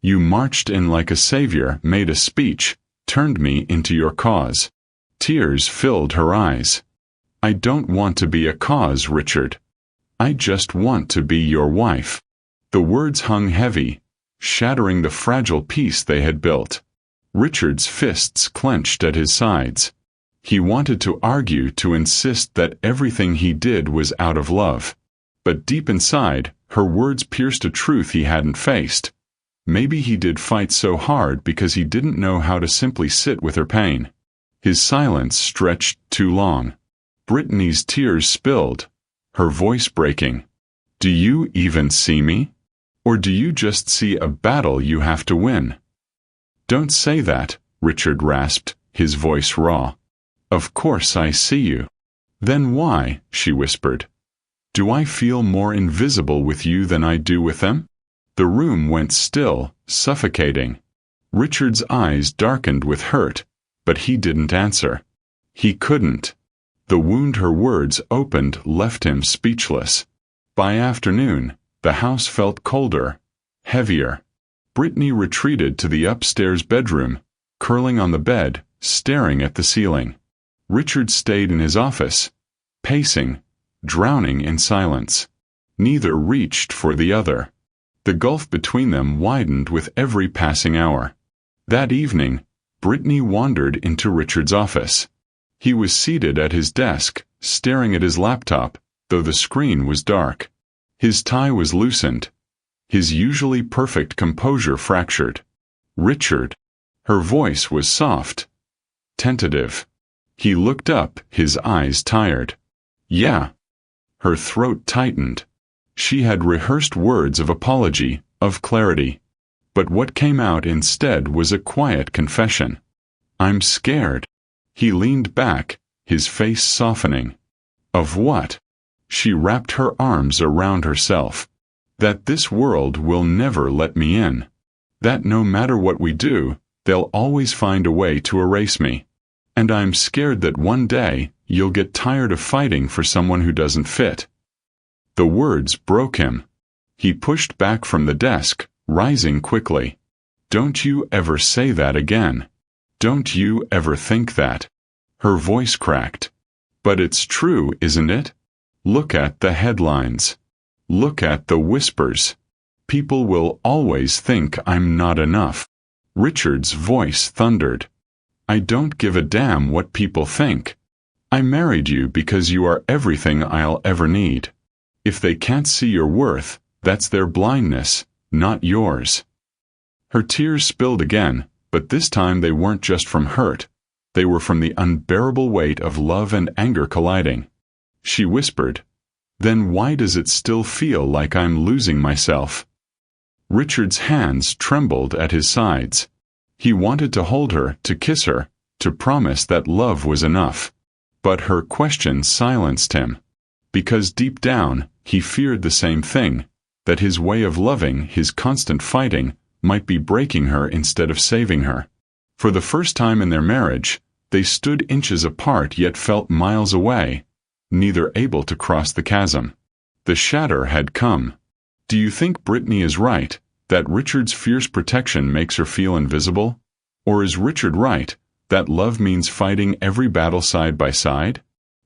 You marched in like a savior, made a speech, turned me into your cause." Tears filled her eyes. "I don't want to be a cause, Richard. I just want to be your wife." The words hung heavy, shattering the fragile peace they had built. Richard's fists clenched at his sides. He wanted to argue, to insist that everything he did was out of love. But deep inside, her words pierced a truth he hadn't faced. Maybe he did fight so hard because he didn't know how to simply sit with her pain. His silence stretched too long. Brittany's tears spilled, her voice breaking. Do you even see me? Or do you just see a battle you have to win? Don't say that, Richard rasped, his voice raw. Of course I see you. Then why, she whispered. Do I feel more invisible with you than I do with them? The room went still, suffocating. Richard's eyes darkened with hurt, but he didn't answer. He couldn't. The wound her words opened left him speechless. By afternoon, the house felt colder, heavier. Brittany retreated to the upstairs bedroom, curling on the bed, staring at the ceiling. Richard stayed in his office, pacing, drowning in silence. Neither reached for the other. The gulf between them widened with every passing hour. That evening, Brittany wandered into Richard's office. He was seated at his desk, staring at his laptop, though the screen was dark. His tie was loosened, his usually perfect composure fractured. Richard. Her voice was soft, tentative. He looked up, his eyes tired. Yeah. Her throat tightened. She had rehearsed words of apology, of clarity. But what came out instead was a quiet confession. I'm scared. He leaned back, his face softening. Of what? She wrapped her arms around herself. That this world will never let me in. That no matter what we do, they'll always find a way to erase me. And I'm scared that one day, you'll get tired of fighting for someone who doesn't fit. The words broke him. He pushed back from the desk, rising quickly. Don't you ever say that again. Don't you ever think that. Her voice cracked. But it's true, isn't it? Look at the headlines. Look at the whispers. People will always think I'm not enough. Richard's voice thundered. I don't give a damn what people think. I married you because you are everything I'll ever need. If they can't see your worth, that's their blindness, not yours. Her tears spilled again, but this time they weren't just from hurt. They were from the unbearable weight of love and anger colliding. She whispered, Then why does it still feel like I'm losing myself? Richard's hands trembled at his sides. He wanted to hold her, to kiss her, to promise that love was enough. But her question silenced him. Because deep down, he feared the same thing, that his way of loving, his constant fighting, might be breaking her instead of saving her. For the first time in their marriage, they stood inches apart yet felt miles away, neither able to cross the chasm. The shatter had come. Do you think Brittany is right, that Richard's fierce protection makes her feel invisible? Or is Richard right, that love means fighting every battle side by side?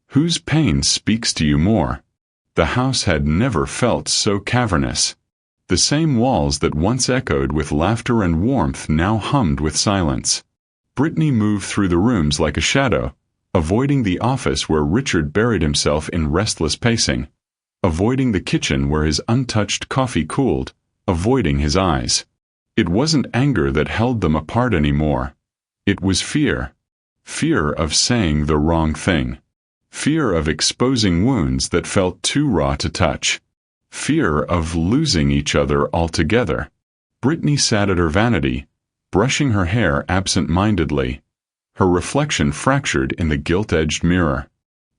Whose pain speaks to you more? The house had never felt so cavernous. The same walls that once echoed with laughter and warmth now hummed with silence. Brittany moved through the rooms like a shadow, avoiding the office where Richard buried himself in restless pacing, avoiding the kitchen where his untouched coffee cooled, avoiding his eyes. It wasn't anger that held them apart anymore. It was fear. Fear of saying the wrong thing. Fear of exposing wounds that felt too raw to touch. Fear of losing each other altogether. Brittany sat at her vanity, brushing her hair absent-mindedly, her reflection fractured in the gilt-edged mirror.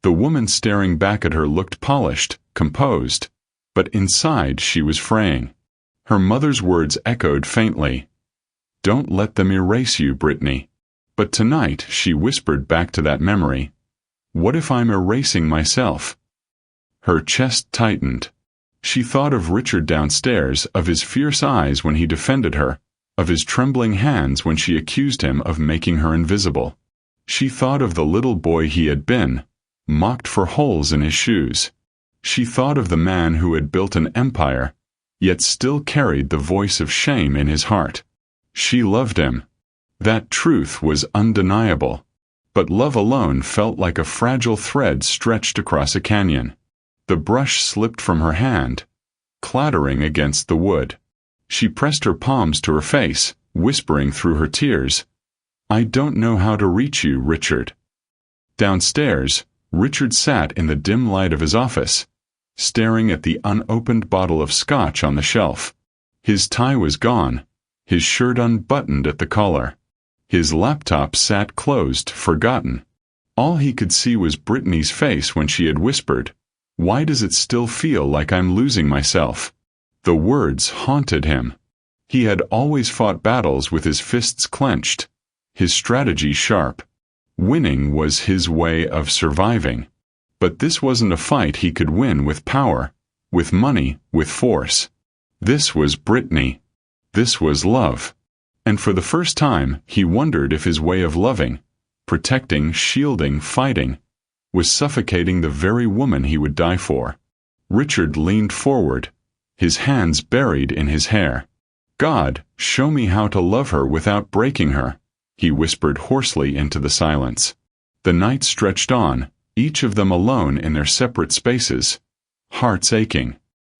The woman staring back at her looked polished, composed, but inside she was fraying. Her mother's words echoed faintly. Don't let them erase you, Brittany. But tonight she whispered back to that memory. What if I'm erasing myself? Her chest tightened. She thought of Richard downstairs, of his fierce eyes when he defended her, of his trembling hands when she accused him of making her invisible. She thought of the little boy he had been, mocked for holes in his shoes. She thought of the man who had built an empire, yet still carried the voice of shame in his heart. She loved him. That truth was undeniable. But love alone felt like a fragile thread stretched across a canyon. The brush slipped from her hand, clattering against the wood. She pressed her palms to her face, whispering through her tears, "I don't know how to reach you, Richard." Downstairs, Richard sat in the dim light of his office, staring at the unopened bottle of scotch on the shelf. His tie was gone, his shirt unbuttoned at the collar. His laptop sat closed, forgotten. All he could see was Brittany's face when she had whispered, "Why does it still feel like I'm losing myself?" The words haunted him. He had always fought battles with his fists clenched, his strategy sharp. Winning was his way of surviving. But this wasn't a fight he could win with power, with money, with force. This was Brittany. This was love. And for the first time, he wondered if his way of loving, protecting, shielding, fighting, was suffocating the very woman he would die for. Richard leaned forward, his hands buried in his hair. "God, show me how to love her without breaking her," he whispered hoarsely into the silence. The night stretched on, each of them alone in their separate spaces, hearts aching.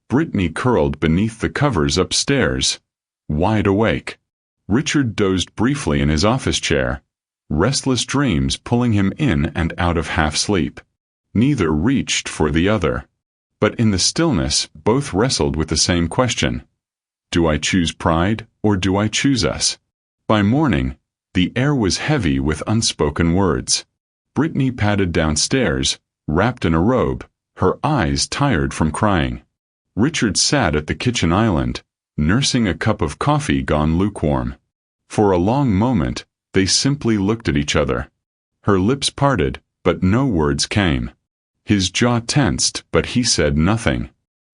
Brittany curled beneath the covers upstairs, wide awake. Richard dozed briefly in his office chair, restless dreams pulling him in and out of half-sleep. Neither reached for the other. But in the stillness, both wrestled with the same question. Do I choose pride, or do I choose us? By morning, the air was heavy with unspoken words. Brittany padded downstairs, wrapped in a robe, her eyes tired from crying. Richard sat at the kitchen island, nursing a cup of coffee gone lukewarm. For a long moment, they simply looked at each other. Her lips parted, but no words came. His jaw tensed, but he said nothing.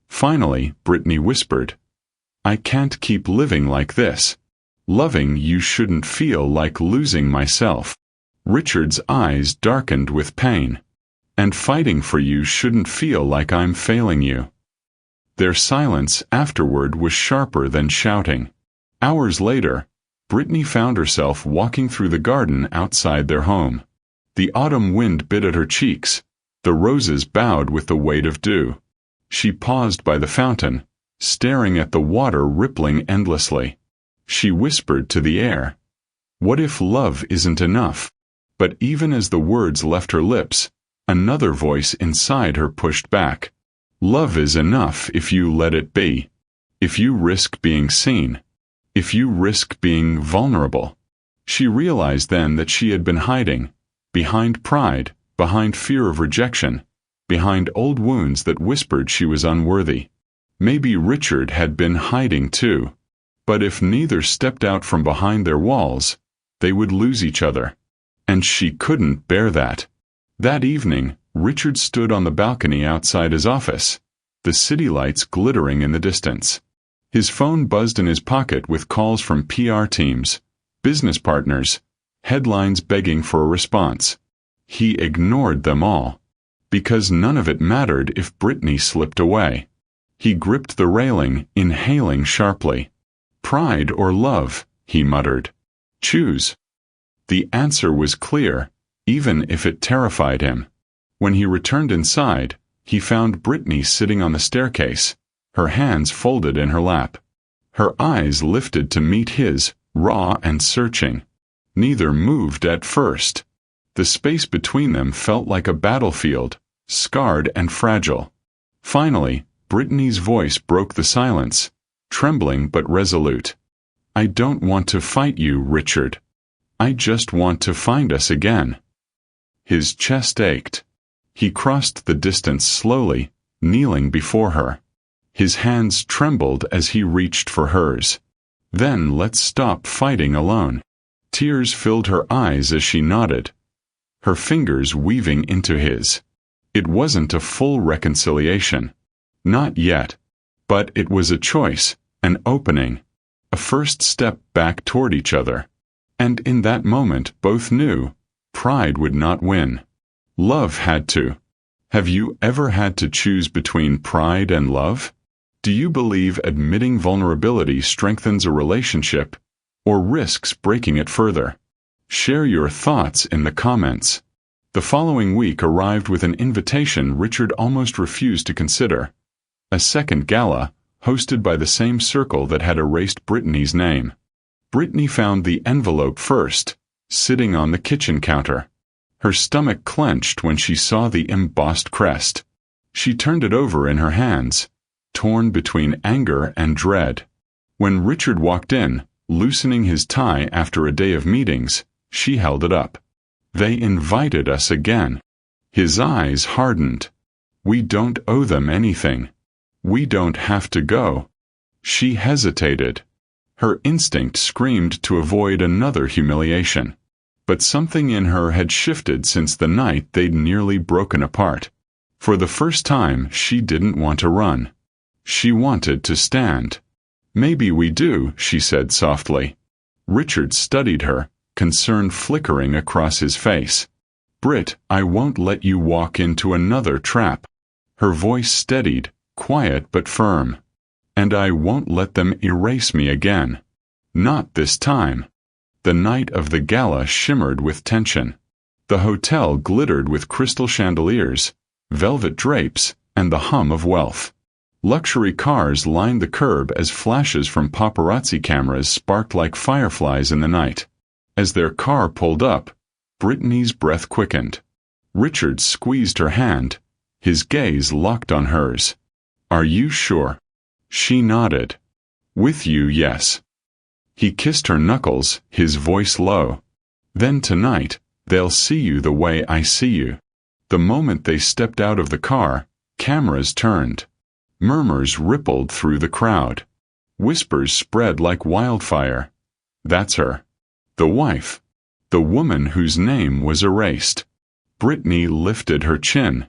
Finally, Brittany whispered, "I can't keep living like this. Loving you shouldn't feel like losing myself." Richard's eyes darkened with pain. "And fighting for you shouldn't feel like I'm failing you." Their silence afterward was sharper than shouting. Hours later, Brittany found herself walking through the garden outside their home. The autumn wind bit at her cheeks, the roses bowed with the weight of dew. She paused by the fountain, staring at the water rippling endlessly. She whispered to the air, "What if love isn't enough?" But even as the words left her lips, another voice inside her pushed back. "Love is enough if you let it be. If you risk being seen. If you risk being vulnerable." She realized then that she had been hiding, behind pride, behind fear of rejection, behind old wounds that whispered she was unworthy. Maybe Richard had been hiding too. But if neither stepped out from behind their walls, they would lose each other. And she couldn't bear that. That evening, Richard stood on the balcony outside his office, the city lights glittering in the distance. His phone buzzed in his pocket with calls from PR teams, business partners, headlines begging for a response. He ignored them all, because none of it mattered if Brittany slipped away. He gripped the railing, inhaling sharply. "Pride or love," he muttered. "Choose." The answer was clear, even if it terrified him. When he returned inside, he found Brittany sitting on the staircase, her hands folded in her lap. Her eyes lifted to meet his, raw and searching. Neither moved at first. The space between them felt like a battlefield, scarred and fragile. Finally, Brittany's voice broke the silence, trembling but resolute. "I don't want to fight you, Richard. I just want to find us again." His chest ached. He crossed the distance slowly, kneeling before her. His hands trembled as he reached for hers. "Then let's stop fighting alone." Tears filled her eyes as she nodded, her fingers weaving into his. It wasn't a full reconciliation. Not yet. But it was a choice, an opening, a first step back toward each other. And in that moment both knew, pride would not win. Love had to. Have you ever had to choose between pride and love? Do you believe admitting vulnerability strengthens a relationship, or risks breaking it further? Share your thoughts in the comments. The following week arrived with an invitation Richard almost refused to consider. A second gala, hosted by the same circle that had erased Brittany's name. Brittany found the envelope first, sitting on the kitchen counter. Her stomach clenched when she saw the embossed crest. She turned it over in her hands, torn between anger and dread. When Richard walked in, loosening his tie after a day of meetings, she held it up. "They invited us again." His eyes hardened. "We don't owe them anything. We don't have to go." She hesitated. Her instinct screamed to avoid another humiliation. But something in her had shifted since the night they'd nearly broken apart. For the first time, she didn't want to run. She wanted to stand. "Maybe we do," she said softly. Richard studied her, concern flickering across his face. "Britt, I won't let you walk into another trap." Her voice steadied, quiet but firm. "And I won't let them erase me again. Not this time." The night of the gala shimmered with tension. The hotel glittered with crystal chandeliers, velvet drapes, and the hum of wealth. Luxury cars lined the curb as flashes from paparazzi cameras sparked like fireflies in the night. As their car pulled up, Brittany's breath quickened. Richard squeezed her hand, his gaze locked on hers. "Are you sure?" She nodded. "With you, yes." He kissed her knuckles, his voice low. "Then tonight, they'll see you the way I see you." The moment they stepped out of the car, cameras turned. Murmurs rippled through the crowd. Whispers spread like wildfire. "That's her. The wife. The woman whose name was erased." Brittany lifted her chin.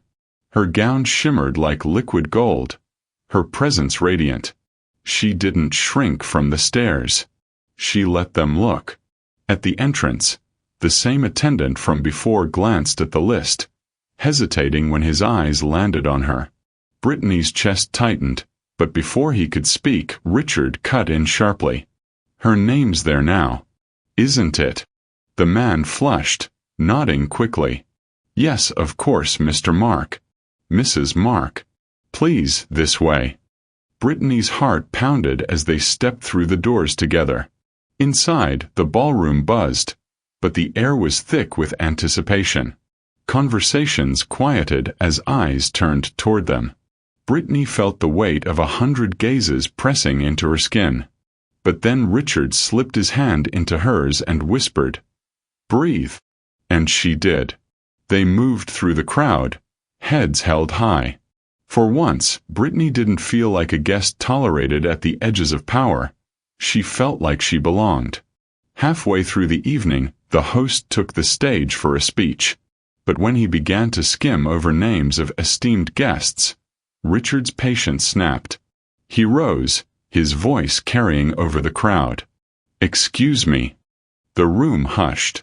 Her gown shimmered like liquid gold, her presence radiant. She didn't shrink from the stares. She let them look. At the entrance, the same attendant from before glanced at the list, hesitating when his eyes landed on her. Brittany's chest tightened, but before he could speak, Richard cut in sharply. "Her name's there now. Isn't it?" The man flushed, nodding quickly. "Yes, of course, Mr. Mark. Mrs. Mark. Please, this way." Brittany's heart pounded as they stepped through the doors together. Inside, the ballroom buzzed, but the air was thick with anticipation. Conversations quieted as eyes turned toward them. Brittany felt the weight of 100 gazes pressing into her skin. But then Richard slipped his hand into hers and whispered, "Breathe." And she did. They moved through the crowd, heads held high. For once, Brittany didn't feel like a guest tolerated at the edges of power. She felt like she belonged. Halfway through the evening, the host took the stage for a speech. But when he began to skim over names of esteemed guests, Richard's patience snapped. He rose, his voice carrying over the crowd. "Excuse me." The room hushed.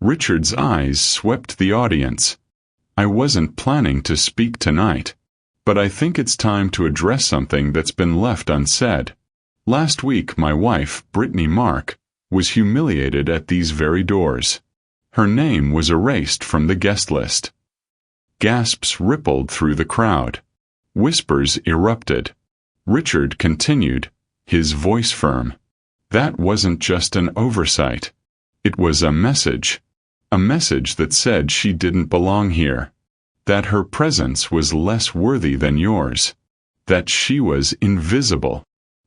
Richard's eyes swept the audience. "I wasn't planning to speak tonight, but I think it's time to address something that's been left unsaid. Last week my wife, Brittany Mark, was humiliated at these very doors. Her name was erased from the guest list." Gasps rippled through the crowd. Whispers erupted. Richard continued, his voice firm. "That wasn't just an oversight. It was a message. A message that said she didn't belong here. That her presence was less worthy than yours. That she was invisible."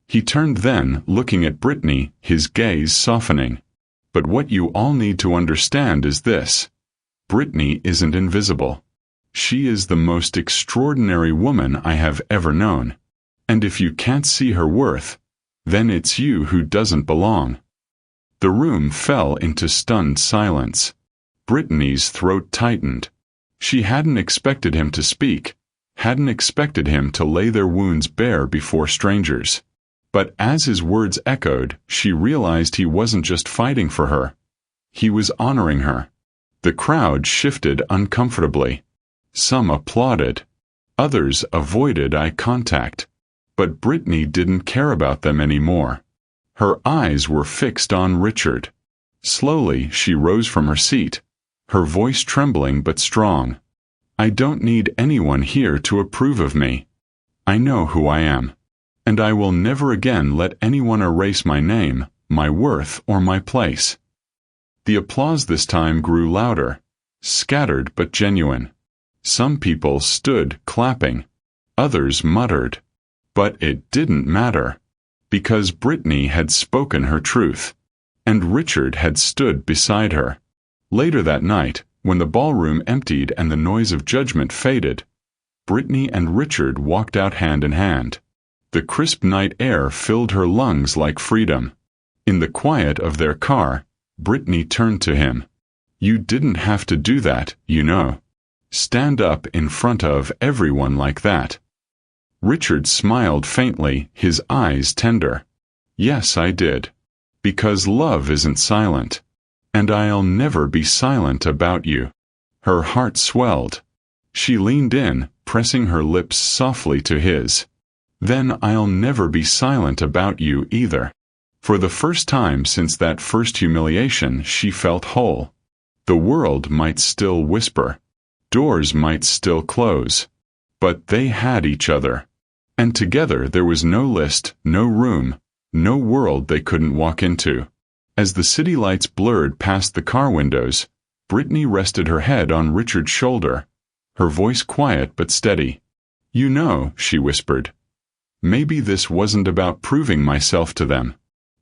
He turned then, looking at Brittany, his gaze softening. "But what you all need to understand is this. Brittany isn't invisible. She is the most extraordinary woman I have ever known. And if you can't see her worth, then it's you who doesn't belong." The room fell into stunned silence. Brittany's throat tightened. She hadn't expected him to speak, hadn't expected him to lay their wounds bare before strangers. But as his words echoed, she realized he wasn't just fighting for her. He was honoring her. The crowd shifted uncomfortably. Some applauded. Others avoided eye contact. But Brittany didn't care about them anymore. Her eyes were fixed on Richard. Slowly, she rose from her seat, her voice trembling but strong. "I don't need anyone here to approve of me. I know who I am. and I will never again let anyone erase my name, my worth, or my place." The applause this time grew louder, scattered but genuine. Some people stood clapping, others muttered. But it didn't matter, because Brittany had spoken her truth, and Richard had stood beside her. Later that night, when the ballroom emptied and the noise of judgment faded, Brittany and Richard walked out hand in hand. The crisp night air filled her lungs like freedom. In the quiet of their car, Brittany turned to him. "You didn't have to do that, you know. Stand up in front of everyone like that." Richard smiled faintly, his eyes tender. "Yes, I did. Because love isn't silent. And I'll never be silent about you." Her heart swelled. She leaned in, pressing her lips softly to his. "Then I'll never be silent about you either." For the first time since that first humiliation, she felt whole. The world might still whisper. Doors might still close. But they had each other. And together there was no list, no room, no world they couldn't walk into. As the city lights blurred past the car windows, Brittany rested her head on Richard's shoulder, her voice quiet but steady. "You know," she whispered, "maybe this wasn't about proving myself to them.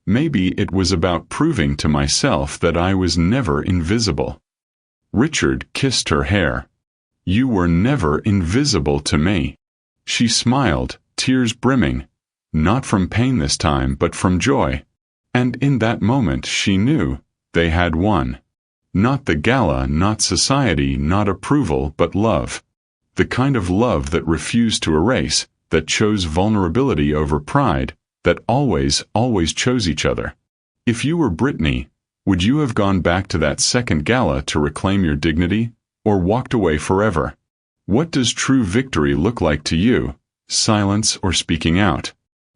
Maybe it was about proving to myself that I was never invisible." Richard kissed her hair. "You were never invisible to me." She smiled, tears brimming, not from pain this time but from joy. And in that moment she knew they had won. Not the gala, not society, not approval, but love. The kind of love that refused to erase, that chose vulnerability over pride, that always chose each other. If you were Brittany, would you have gone back to that second gala to reclaim your dignity, or walked away forever? What does true victory look like to you? Silence or speaking out?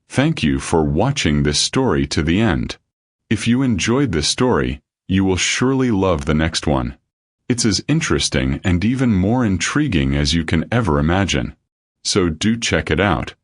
Thank you for watching this story to the end. If you enjoyed this story, you will surely love the next one. It's as interesting and even more intriguing as you can ever imagine. So do check it out.